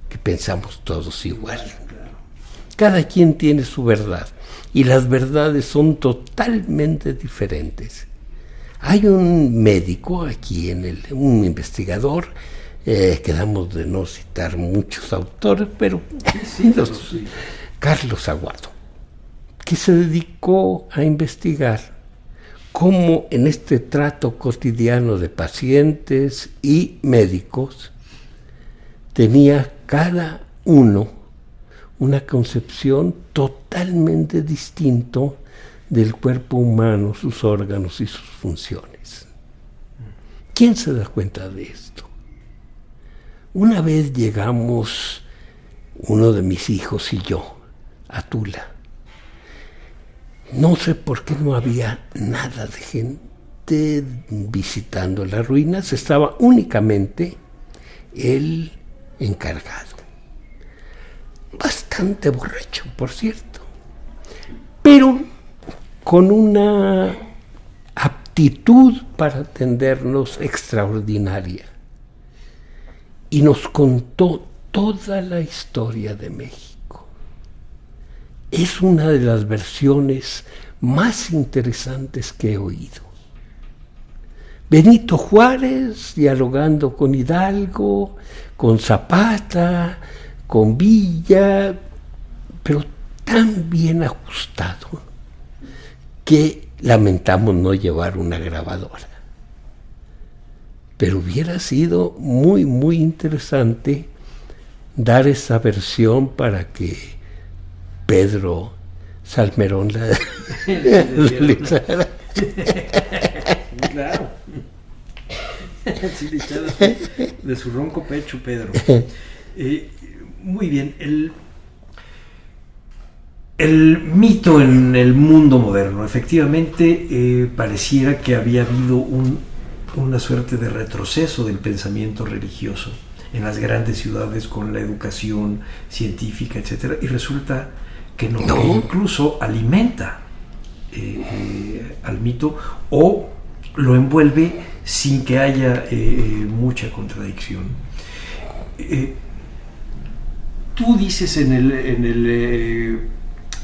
que pensamos todos igual. Cada quien tiene su verdad y las verdades son totalmente diferentes. Hay un médico aquí, un investigador, quedamos de no citar muchos autores, pero Carlos Aguado, que se dedicó a investigar cómo en este trato cotidiano de pacientes y médicos tenía cada uno una concepción totalmente distinta del cuerpo humano, sus órganos y sus funciones. ¿Quién se da cuenta de esto? Una vez llegamos, uno de mis hijos y yo, a Tula. No sé por qué no había nada de gente visitando las ruinas, estaba únicamente el encargado. Bastante borracho, por cierto, pero con una aptitud para atendernos extraordinaria. Y nos contó toda la historia de México. Es una de las versiones más interesantes que he oído. Benito Juárez dialogando con Hidalgo, con Zapata, con Villa, pero tan bien ajustado que lamentamos no llevar una grabadora. Pero hubiera sido muy, muy interesante dar esa versión para que Pedro Salmerón la realizara. Claro. Sí, le echara de su ronco pecho, Pedro. Muy bien. El mito en el mundo moderno, efectivamente, pareciera que había habido una suerte de retroceso del pensamiento religioso en las grandes ciudades con la educación científica, etcétera, y resulta que no. Que incluso alimenta al mito o lo envuelve sin que haya mucha contradicción. Tú dices en el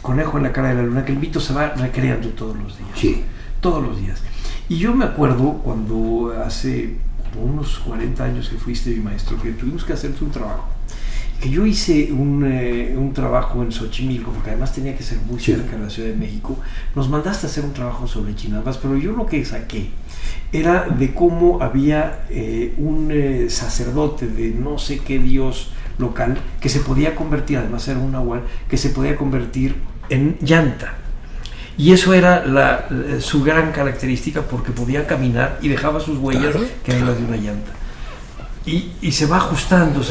Conejo en la cara de la luna que el mito se va recreando todos los días. Sí. Todos los días. Y yo me acuerdo cuando hace como unos 40 años que fuiste mi maestro, que tuvimos que hacerte un trabajo. Que yo hice un trabajo en Xochimilco, porque además tenía que ser muy cerca de la Ciudad de México. Nos mandaste a hacer un trabajo sobre Chinampas, pero yo lo que saqué era de cómo había un sacerdote de no sé qué dios local que se podía convertir, además era un nahual, que se podía convertir en llanta. Y eso era su gran característica, porque podía caminar y dejaba sus huellas, claro, que eran las de una llanta. Y se va ajustando.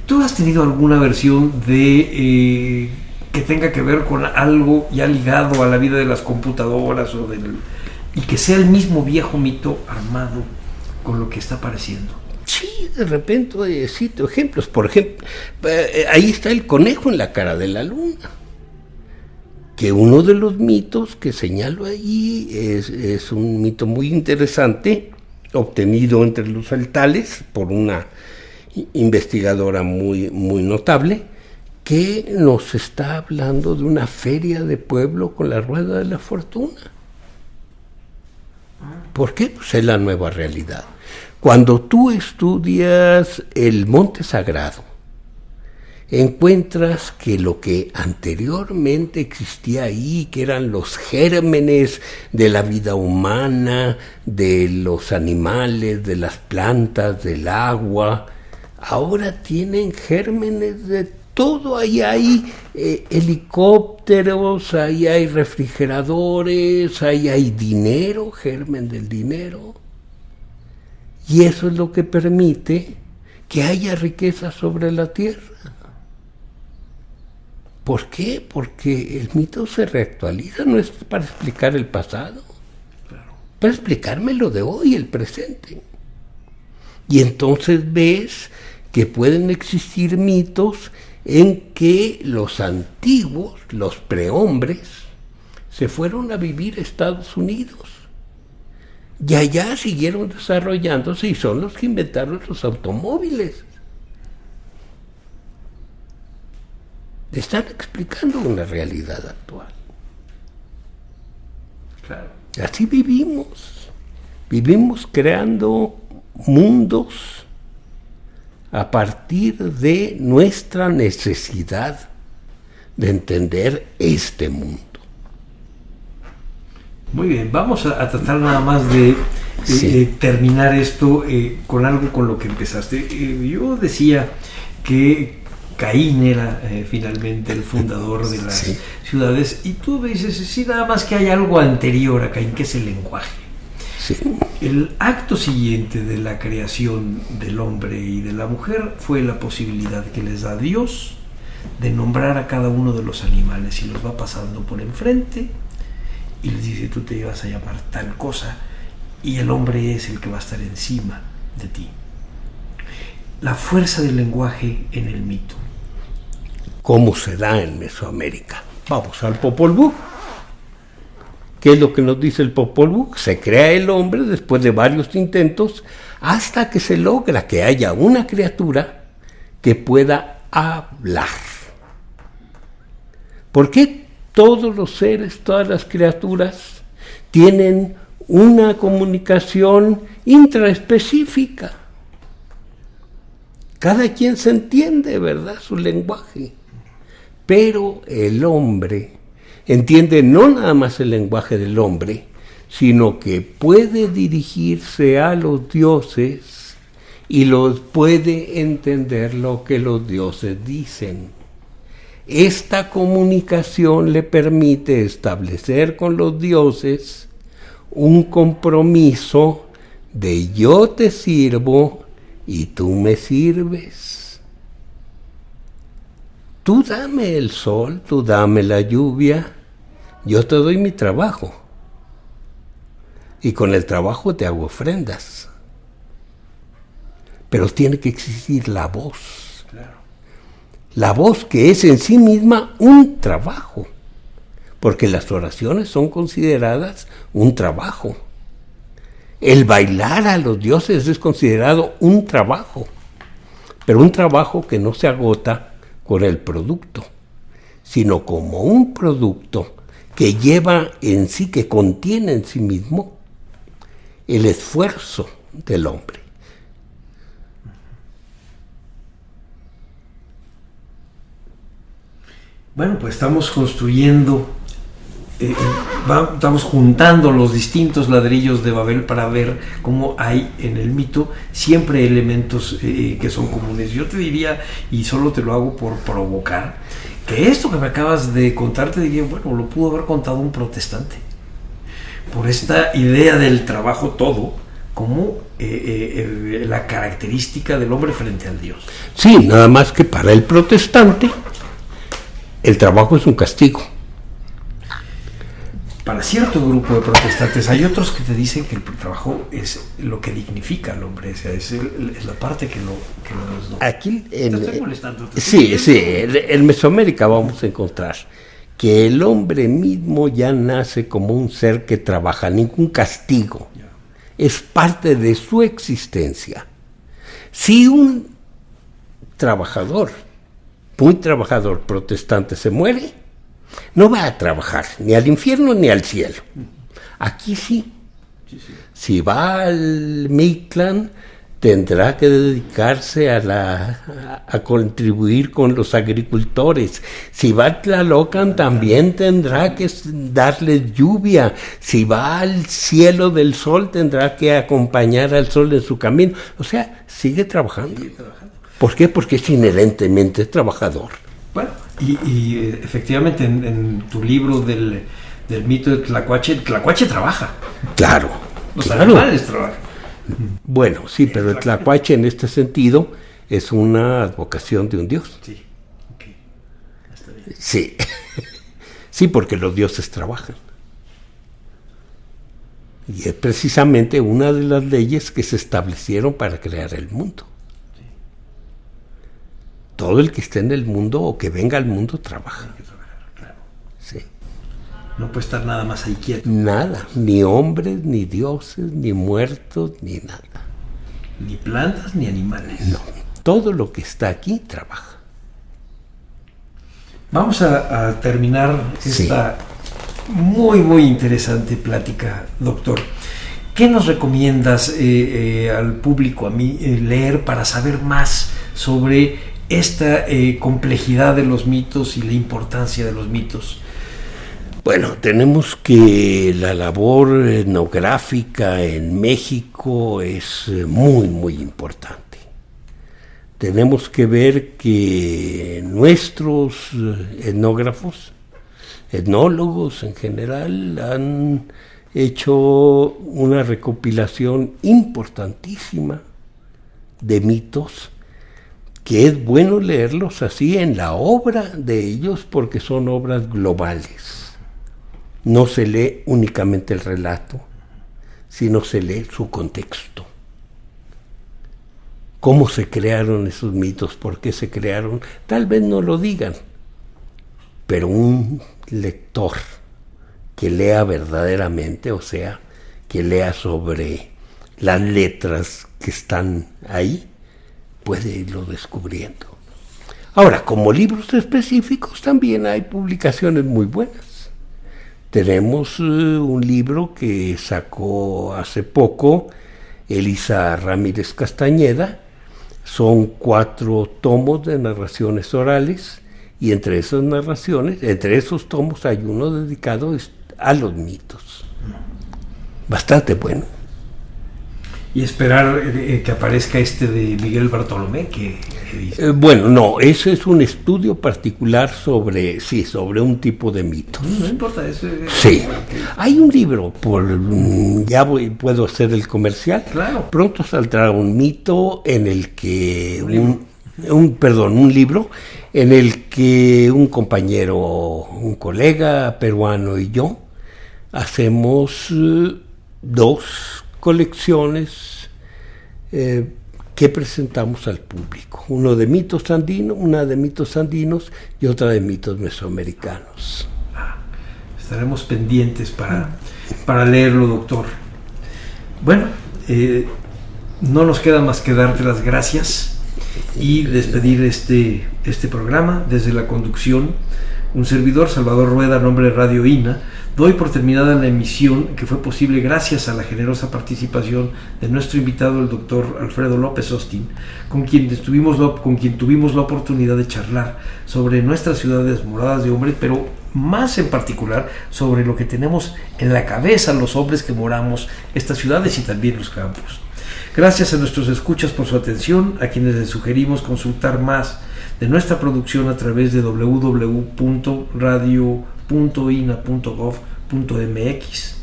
¿Tú has tenido alguna versión de que tenga que ver con algo ya ligado a la vida de las computadoras y que sea el mismo viejo mito armado con lo que está apareciendo? Sí, de repente cito ejemplos. Por ejemplo, ahí está el conejo en la cara de la luna, que uno de los mitos que señalo allí es un mito muy interesante, obtenido entre los celtales por una investigadora muy, muy notable, que nos está hablando de una feria de pueblo con la rueda de la fortuna. ¿Por qué? Pues es la nueva realidad. Cuando tú estudias el Monte Sagrado, encuentras que lo que anteriormente existía ahí, que eran los gérmenes de la vida humana, de los animales, de las plantas, del agua, ahora tienen gérmenes de todo. Ahí hay helicópteros, ahí hay refrigeradores, ahí hay dinero, germen del dinero. Y eso es lo que permite que haya riqueza sobre la tierra. ¿Por qué? Porque el mito se reactualiza, no es para explicar el pasado, claro, para explicarme lo de hoy, el presente. Y entonces ves que pueden existir mitos en que los antiguos, los prehombres, se fueron a vivir a Estados Unidos. Y allá siguieron desarrollándose y son los que inventaron los automóviles. Están explicando una realidad actual. Claro. Así vivimos creando mundos a partir de nuestra necesidad de entender este mundo. Muy bien, vamos a tratar nada más de terminar esto con algo con lo que empezaste. Yo decía que Caín era finalmente el fundador de las ciudades, y tú me dices, sí, nada más que hay algo anterior a Caín, que es el lenguaje. Sí. El acto siguiente de la creación del hombre y de la mujer fue la posibilidad que les da Dios de nombrar a cada uno de los animales, y los va pasando por enfrente y les dice, tú te ibas a llamar tal cosa, y el hombre es el que va a estar encima de ti. La fuerza del lenguaje en el mito. ¿Cómo se da en Mesoamérica? Vamos al Popol Vuh. ¿Qué es lo que nos dice el Popol Vuh? Se crea el hombre después de varios intentos hasta que se logra que haya una criatura que pueda hablar. ¿Por qué todos los seres, todas las criaturas tienen una comunicación intraespecífica? Cada quien se entiende, ¿verdad?, su lenguaje. Pero el hombre entiende no nada más el lenguaje del hombre, sino que puede dirigirse a los dioses y los puede entender lo que los dioses dicen. Esta comunicación le permite establecer con los dioses un compromiso de yo te sirvo y tú me sirves. Tú dame el sol, tú dame la lluvia, yo te doy mi trabajo. Y con el trabajo te hago ofrendas. Pero tiene que existir la voz. Claro. La voz que es en sí misma un trabajo. porque las oraciones son consideradas un trabajo. El bailar a los dioses es considerado un trabajo, pero un trabajo que no se agota con el producto, sino como un producto que lleva en sí, que contiene en sí mismo el esfuerzo del hombre. Bueno, pues estamos construyendo, estamos juntando los distintos ladrillos de Babel para ver cómo hay en el mito siempre elementos que son comunes. Yo te diría, y solo te lo hago por provocar, que esto que me acabas de contar, te diría, bueno, lo pudo haber contado un protestante, por esta idea del trabajo todo como la característica del hombre frente al Dios. Sí, nada más que para el protestante el trabajo es un castigo. Para cierto grupo de protestantes hay otros que te dicen que el trabajo es lo que dignifica al hombre, o sea, es la parte que lo Aquí te estoy molestando. En Mesoamérica vamos a encontrar que el hombre mismo ya nace como un ser que trabaja, ningún castigo. Es parte de su existencia. Si un trabajador, muy trabajador protestante, se muere, no va a trabajar ni al infierno ni al cielo. Aquí sí. Si va al Mictlán, tendrá que dedicarse a contribuir con los agricultores. Si va a Tlalocan, también tendrá que darles lluvia. Si va al cielo del sol, tendrá que acompañar al sol en su camino. O sea, sigue trabajando. ¿Por qué? Porque es inherentemente trabajador. Bueno, y efectivamente en tu libro del mito de Tlacuache, el Tlacuache trabaja. Claro. Los animales trabajan. Bueno, sí, pero el Tlacuache en este sentido es una advocación de un dios. Sí, ok. Está bien. Sí, sí, porque los dioses trabajan. Y es precisamente una de las leyes que se establecieron para crear el mundo. Todo el que esté en el mundo o que venga al mundo trabaja. Hay que trabajar, claro. Sí. No puede estar nada más ahí quieto. Nada, ni hombres, ni dioses, ni muertos, ni nada. Ni plantas ni animales. No, todo lo que está aquí trabaja. Vamos a terminar esta muy, muy interesante plática, doctor. ¿Qué nos recomiendas al público, a mí, leer para saber más sobre esta complejidad de los mitos y la importancia de los mitos? Bueno, tenemos que la labor etnográfica en México es muy, muy importante. Tenemos que ver que nuestros etnógrafos, etnólogos en general, han hecho una recopilación importantísima de mitos, que es bueno leerlos así en la obra de ellos porque son obras globales. No se lee únicamente el relato, sino se lee su contexto. ¿Cómo se crearon esos mitos? ¿Por qué se crearon? Tal vez no lo digan, pero un lector que lea verdaderamente, o sea, que lea sobre las letras que están ahí, puede irlo descubriendo. Ahora, como libros específicos, también hay publicaciones muy buenas. Tenemos un libro que sacó hace poco Elisa Ramírez Castañeda. Son 4 tomos de narraciones orales, y entre esas narraciones, entre esos tomos, hay uno dedicado a los mitos. Bastante bueno. Y esperar que aparezca este de Miguel Bartolomé, que dice. Bueno, no, ese es un estudio particular sobre un tipo de mitos. No importa eso. Sí, hay un libro, puedo hacer el comercial. Claro. Pronto saldrá un mito en el que un libro en el que un compañero, un colega peruano y yo hacemos 2 colecciones que presentamos al público, una de mitos andinos y otra de mitos mesoamericanos. Estaremos pendientes para leerlo, doctor. Bueno, no nos queda más que darte las gracias y despedir este programa. Desde la conducción, un servidor, Salvador Rueda, a nombre de Radio INA, doy por terminada la emisión, que fue posible gracias a la generosa participación de nuestro invitado, el doctor Alfredo López Austin, con quien tuvimos la oportunidad de charlar sobre nuestras ciudades moradas de hombre, pero más en particular sobre lo que tenemos en la cabeza los hombres que moramos estas ciudades y también los campos. Gracias a nuestros escuchas por su atención, a quienes les sugerimos consultar más de nuestra producción a través de www.radio.ina.gov.mx.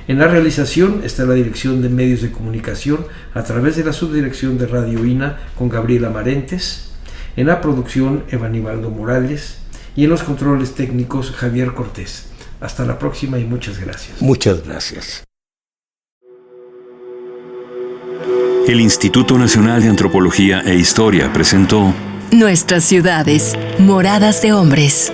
En la realización está la Dirección de Medios de Comunicación a través de la Subdirección de Radio INA con Gabriela Marentes. En la producción, Evanibaldo Morales. Y en los controles técnicos, Javier Cortés. Hasta la próxima y muchas gracias. Muchas gracias. El Instituto Nacional de Antropología e Historia presentó Nuestras ciudades, moradas de hombres.